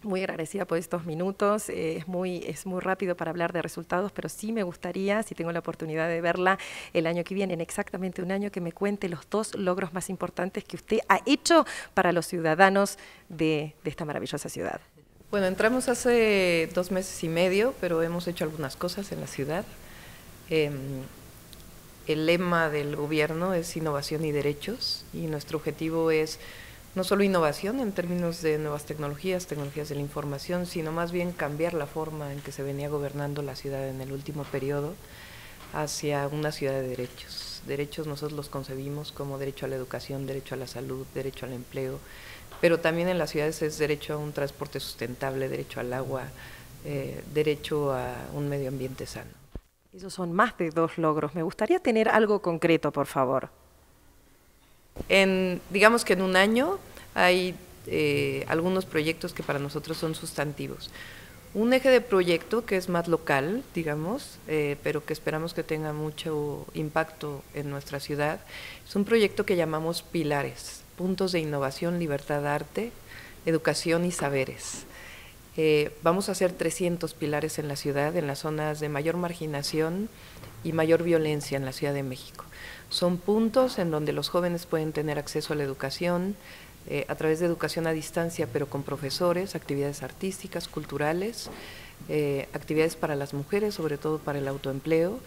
Muy agradecida por estos minutos, es muy rápido para hablar de resultados, pero sí me gustaría, si tengo la oportunidad de verla el año que viene, en exactamente un año, que me cuente los 2 logros más importantes que usted ha hecho para los ciudadanos de esta maravillosa ciudad. Bueno, entramos hace 2 meses y medio, pero hemos hecho algunas cosas en la ciudad. El lema del gobierno es innovación y derechos, y nuestro objetivo es no solo innovación en términos de nuevas tecnologías, tecnologías de la información, sino más bien cambiar la forma en que se venía gobernando la ciudad en el último periodo hacia una ciudad de derechos. Derechos nosotros los concebimos como derecho a la educación, derecho a la salud, derecho al empleo, pero también en las ciudades es derecho a un transporte sustentable, derecho al agua, derecho a un medio ambiente sano. Esos son más de 2 logros. Me gustaría tener algo concreto, por favor. Digamos que en un año hay algunos proyectos que para nosotros son sustantivos. Un eje de proyecto que es más local, digamos, pero que esperamos que tenga mucho impacto en nuestra ciudad, es un proyecto que llamamos Pilares, puntos de innovación, libertad, arte, educación y saberes. Vamos a hacer 300 pilares en la ciudad, en las zonas de mayor marginación y mayor violencia en la Ciudad de México. Son puntos en donde los jóvenes pueden tener acceso a la educación, a través de educación a distancia, pero con profesores, actividades artísticas, culturales, actividades para las mujeres, sobre todo para el autoempleo,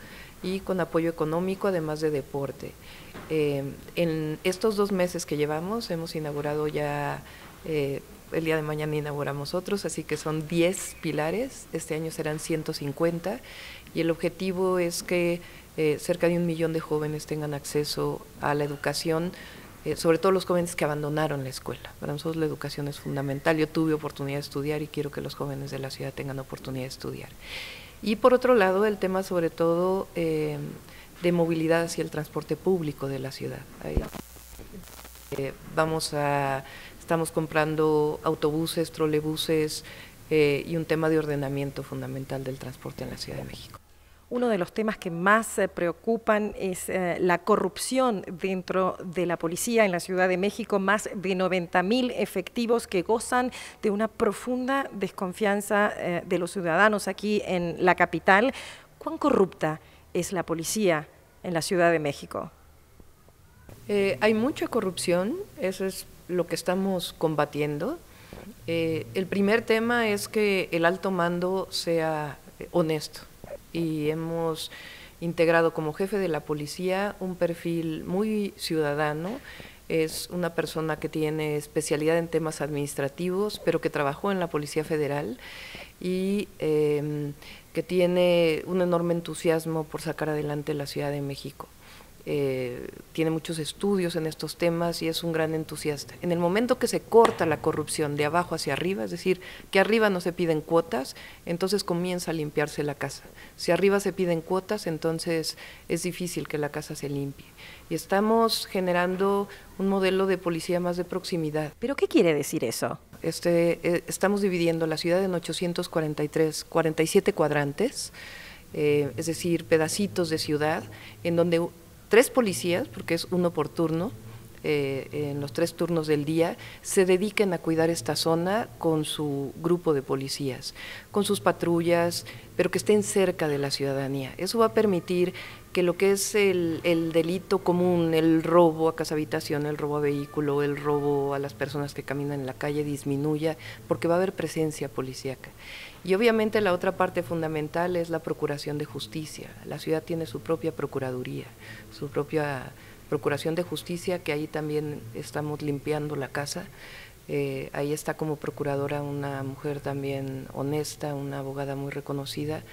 y con apoyo económico, además de deporte. En estos 2 meses que llevamos, hemos inaugurado ya, el día de mañana inauguramos otros, así que son 10 pilares, este año serán 150, y el objetivo es que cerca de 1 millón de jóvenes tengan acceso a la educación, sobre todo los jóvenes que abandonaron la escuela. Para nosotros la educación es fundamental. Yo tuve oportunidad de estudiar y quiero que los jóvenes de la ciudad tengan oportunidad de estudiar. Y por otro lado, el tema sobre todo de movilidad hacia el transporte público de la ciudad. Estamos comprando autobuses, trolebuses y un tema de ordenamiento fundamental del transporte en la Ciudad de México. Uno de los temas que más preocupan es la corrupción dentro de la policía en la Ciudad de México, más de 90.000 efectivos que gozan de una profunda desconfianza de los ciudadanos aquí en la capital. ¿Cuán corrupta es la policía en la Ciudad de México? Hay mucha corrupción, eso es lo que estamos combatiendo. El primer tema es que el alto mando sea honesto, y hemos integrado como jefe de la policía un perfil muy ciudadano. Es una persona que tiene especialidad en temas administrativos, pero que trabajó en la Policía Federal y que tiene un enorme entusiasmo por sacar adelante la Ciudad de México. Tiene muchos estudios en estos temas y es un gran entusiasta. En el momento que se corta la corrupción de abajo hacia arriba, es decir, que arriba no se piden cuotas, entonces comienza a limpiarse la casa. Si arriba se piden cuotas, entonces es difícil que la casa se limpie. Y estamos generando un modelo de policía más de proximidad. ¿Pero qué quiere decir eso? Estamos dividiendo la ciudad en 47 cuadrantes, es decir, pedacitos de ciudad, en donde 3 policías, porque es uno por turno, en los 3 turnos del día, se dediquen a cuidar esta zona con su grupo de policías, con sus patrullas, pero que estén cerca de la ciudadanía. Eso va a permitir que lo que es el delito común, el robo a casa habitación, el robo a vehículo, el robo a las personas que caminan en la calle disminuya, porque va a haber presencia policíaca. Y obviamente la otra parte fundamental es la procuración de justicia. La ciudad tiene su propia procuraduría, su propia procuración de justicia, que ahí también estamos limpiando la casa. Ahí está como procuradora una mujer también honesta, una abogada muy reconocida,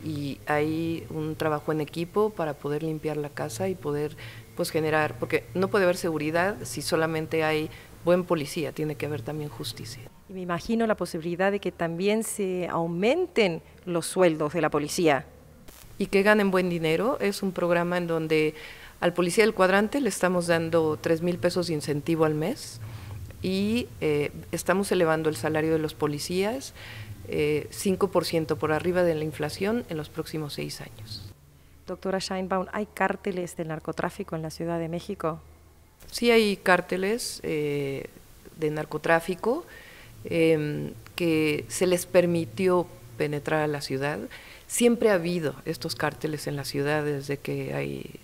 y hay un trabajo en equipo para poder limpiar la casa y poder pues generar, porque no puede haber seguridad si solamente hay buen policía, tiene que haber también justicia. Y me imagino la posibilidad de que también se aumenten los sueldos de la policía. Y que ganen buen dinero. Es un programa en donde al policía del cuadrante le estamos dando 3,000 pesos de incentivo al mes y estamos elevando el salario de los policías 5% por arriba de la inflación en los próximos 6 años. Doctora Sheinbaum, ¿hay cárteles del narcotráfico en la Ciudad de México? Sí hay cárteles de narcotráfico que se les permitió penetrar a la ciudad. Siempre ha habido estos cárteles en la ciudad desde que hay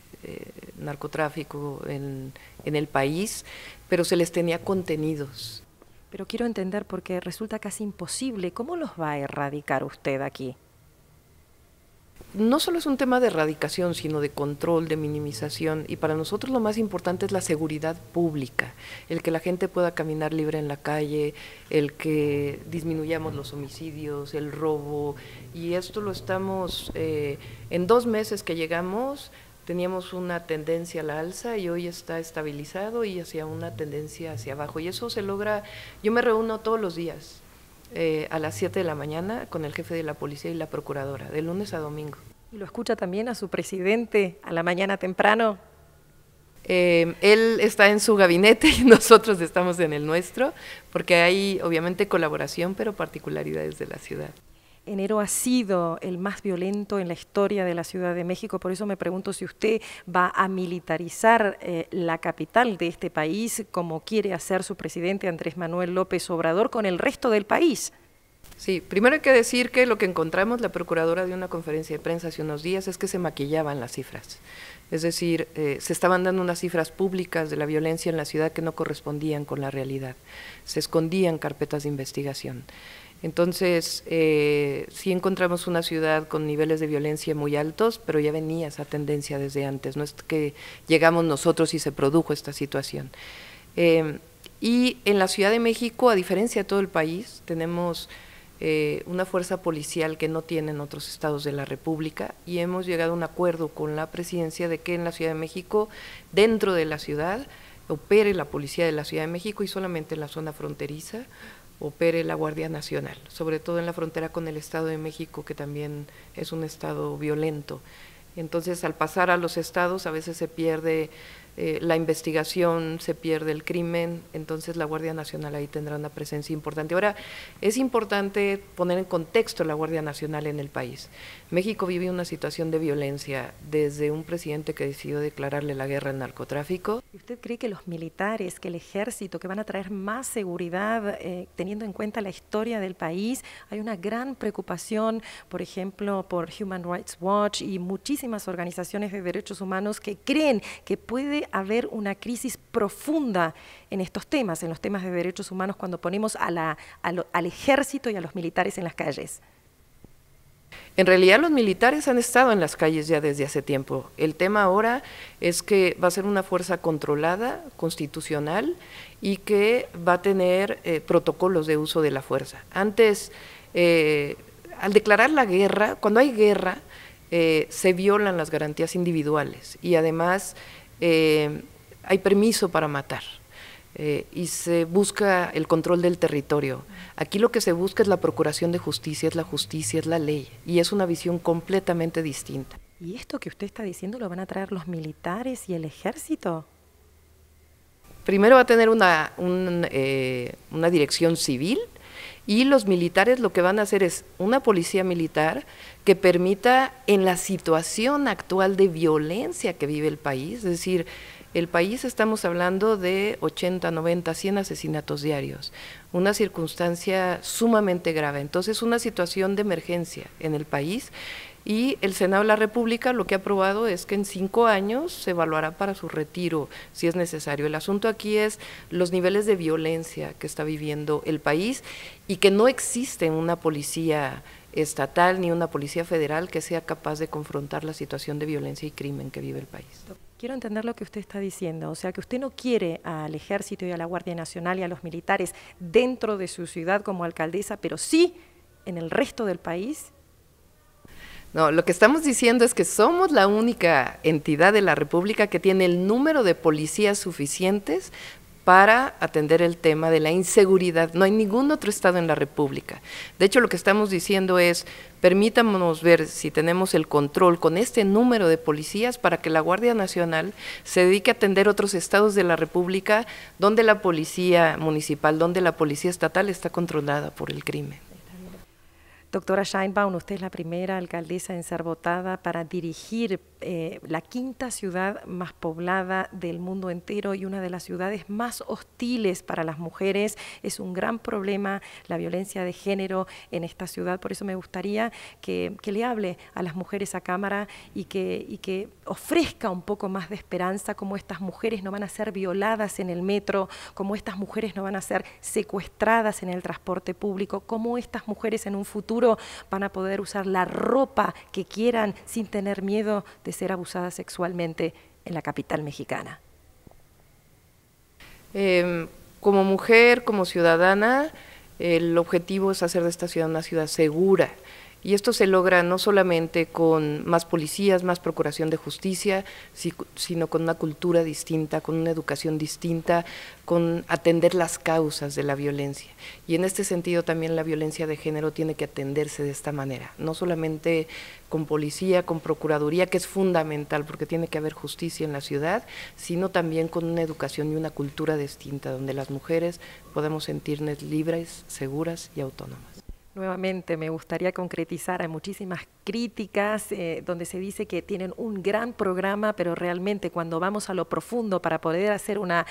narcotráfico en el país, pero se les tenía contenidos. Pero quiero entender, porque resulta casi imposible, ¿cómo los va a erradicar usted aquí? No solo es un tema de erradicación, sino de control, de minimización, y para nosotros lo más importante es la seguridad pública, el que la gente pueda caminar libre en la calle, el que disminuyamos los homicidios, el robo, y esto lo estamos, en 2 meses que llegamos, teníamos una tendencia a la alza y hoy está estabilizado y hacia una tendencia hacia abajo, y eso se logra. Yo me reúno todos los días a las 7 de la mañana con el jefe de la policía y la procuradora, de lunes a domingo. ¿Y lo escucha también a su presidente a la mañana temprano? Él está en su gabinete y nosotros estamos en el nuestro, porque hay obviamente colaboración, pero particularidades de la ciudad. Enero ha sido el más violento en la historia de la Ciudad de México, por eso me pregunto si usted va a militarizar la capital de este país, como quiere hacer su presidente Andrés Manuel López Obrador, con el resto del país. Sí, primero hay que decir que lo que encontramos, la procuradora dio una conferencia de prensa hace unos días, es que se maquillaban las cifras. Es decir, se estaban dando unas cifras públicas de la violencia en la ciudad que no correspondían con la realidad. Se escondían carpetas de investigación. Entonces, sí encontramos una ciudad con niveles de violencia muy altos, pero ya venía esa tendencia desde antes, no es que llegamos nosotros y se produjo esta situación. Y en la Ciudad de México, a diferencia de todo el país, tenemos una fuerza policial que no tienen otros estados de la República, y hemos llegado a un acuerdo con la presidencia de que en la Ciudad de México, dentro de la ciudad, opere la policía de la Ciudad de México y solamente en la zona fronteriza opere la Guardia Nacional, sobre todo en la frontera con el Estado de México, que también es un estado violento. Entonces, al pasar a los estados, a veces se pierde la investigación, se pierde el crimen, entonces la Guardia Nacional ahí tendrá una presencia importante. Ahora, es importante poner en contexto la Guardia Nacional en el país. México vive una situación de violencia desde un presidente que decidió declararle la guerra al narcotráfico. ¿Y usted cree que los militares, que el ejército, que van a traer más seguridad, teniendo en cuenta la historia del país? Hay una gran preocupación, por ejemplo, por Human Rights Watch y muchísimas organizaciones de derechos humanos que creen que puede haber una crisis profunda en estos temas, en los temas de derechos humanos, cuando ponemos al ejército y a los militares en las calles. En realidad los militares han estado en las calles ya desde hace tiempo. El tema ahora es que va a ser una fuerza controlada, constitucional, y que va a tener protocolos de uso de la fuerza. Antes, al declarar la guerra, cuando hay guerra, se violan las garantías individuales y además hay permiso para matar. Y se busca el control del territorio. Aquí lo que se busca es la procuración de justicia, es la ley, y es una visión completamente distinta. ¿Y esto que usted está diciendo lo van a traer los militares y el ejército? Primero va a tener una dirección civil, y los militares lo que van a hacer es una policía militar que permita, en la situación actual de violencia que vive el país, es decir, el país, estamos hablando de 80, 90, 100 asesinatos diarios, una circunstancia sumamente grave. Entonces, una situación de emergencia en el país, y el Senado de la República lo que ha aprobado es que en 5 años se evaluará para su retiro, si es necesario. El asunto aquí es los niveles de violencia que está viviendo el país y que no existe una policía estatal ni una policía federal que sea capaz de confrontar la situación de violencia y crimen que vive el país. Quiero entender lo que usted está diciendo, o sea que usted no quiere al ejército y a la Guardia Nacional y a los militares dentro de su ciudad como alcaldesa, pero sí en el resto del país. No, lo que estamos diciendo es que somos la única entidad de la República que tiene el número de policías suficientes para atender el tema de la inseguridad. No hay ningún otro estado en la República. De hecho, lo que estamos diciendo es, permítanos ver si tenemos el control con este número de policías para que la Guardia Nacional se dedique a atender otros estados de la República donde la policía municipal, donde la policía estatal está controlada por el crimen. Doctora Sheinbaum, usted es la primera alcaldesa en ser votada para dirigir la quinta ciudad más poblada del mundo entero y una de las ciudades más hostiles para las mujeres. Es un gran problema la violencia de género en esta ciudad, por eso me gustaría que le hable a las mujeres a cámara y que ofrezca un poco más de esperanza, cómo estas mujeres no van a ser violadas en el metro, cómo estas mujeres no van a ser secuestradas en el transporte público, cómo estas mujeres en un futuro van a poder usar la ropa que quieran sin tener miedo de ser abusadas sexualmente en la capital mexicana. Como mujer, como ciudadana, el objetivo es hacer de esta ciudad una ciudad segura. Y esto se logra no solamente con más policías, más procuración de justicia, sino con una cultura distinta, con una educación distinta, con atender las causas de la violencia. Y en este sentido también la violencia de género tiene que atenderse de esta manera, no solamente con policía, con procuraduría, que es fundamental porque tiene que haber justicia en la ciudad, sino también con una educación y una cultura distinta, donde las mujeres podemos sentirnos libres, seguras y autónomas. Nuevamente me gustaría concretizar, hay muchísimas críticas donde se dice que tienen un gran programa, pero realmente cuando vamos a lo profundo para poder hacer una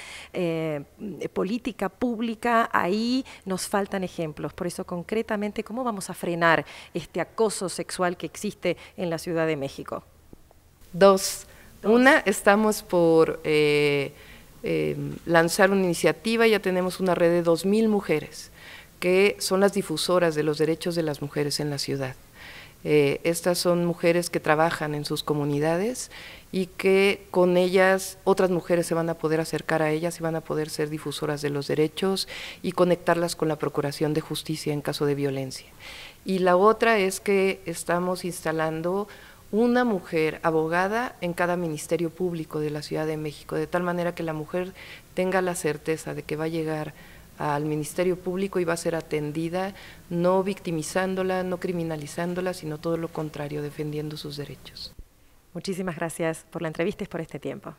política pública, ahí nos faltan ejemplos. Por eso concretamente, ¿cómo vamos a frenar este acoso sexual que existe en la Ciudad de México? Dos. Una, estamos por lanzar una iniciativa, ya tenemos una red de 2000 mujeres que son las difusoras de los derechos de las mujeres en la ciudad. Estas son mujeres que trabajan en sus comunidades y que con ellas otras mujeres se van a poder acercar a ellas y van a poder ser difusoras de los derechos y conectarlas con la procuración de justicia en caso de violencia. Y la otra es que estamos instalando una mujer abogada en cada ministerio público de la Ciudad de México, de tal manera que la mujer tenga la certeza de que va a llegar al Ministerio Público y va a ser atendida, no victimizándola, no criminalizándola, sino todo lo contrario, defendiendo sus derechos. Muchísimas gracias por la entrevista y por este tiempo.